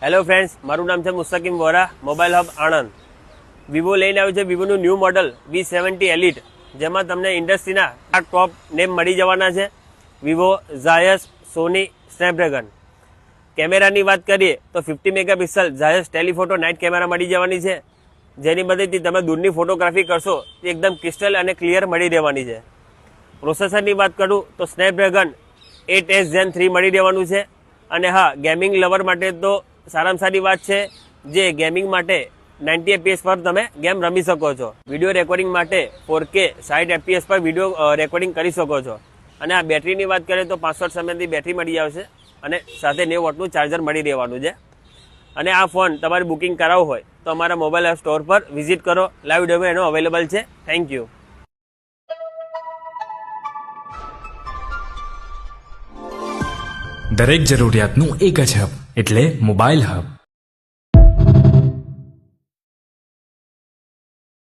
Hello friends, મારું નામ છે Mustakim Vora, mobile hub Anand. Vivo લઈને આવ્યું છે વિવોનું ન્યૂ મોડલ V70 એલિટ, જેમાં તમને ઇન્ડસ્ટ્રીના આ ટોપ નેમ મળી જવાના છે. વિવો, ઝાયસ, સોની, સ્નેપડ્રેગન. કેમેરાની વાત કરીએ તો 50 મેગાપિક્સલ ઝાયસ ટેલિફોટો નાઇટ કેમેરા મળી જવાની છે, જેની મદદથી તમે દૂરની ફોટોગ્રાફી કરશો તે એકદમ ક્રિસ્ટલ અને ક્લિયર મળી રહેવાની છે. પ્રોસેસરની વાત કરું તો સ્નેપડ્રેગન 8S Gen 3 મળી રહેવાનું છે. અને હા, ગેમિંગ લવર માટે તો સારામાં સારી વાત છે, જે ગેમિંગ માટે 90 FPS પર તમે ગેમ રમી શકો છો. વિડીયો રેકોર્ડિંગ માટે 4K 60 FPS પર વિડીયો રેકોર્ડિંગ કરી શકો છો. અને આ બેટરીની વાત કરીએ તો 65 mAhની બેટરી મળી આવશે અને સાથે 90 વોટનું ચાર્જર મળી રહેવાનું છે. અને આ ફોન તમારે બુકિંગ કરાવવું હોય તો અમારા મોબાઈલ એપ સ્ટોર પર વિઝિટ કરો. લાઈવ ડેમો એનો અવેલેબલ છે. Thank you. દરેક જરૂરિયાતનું એક જ હબ એટલે મોબાઈલ હબ.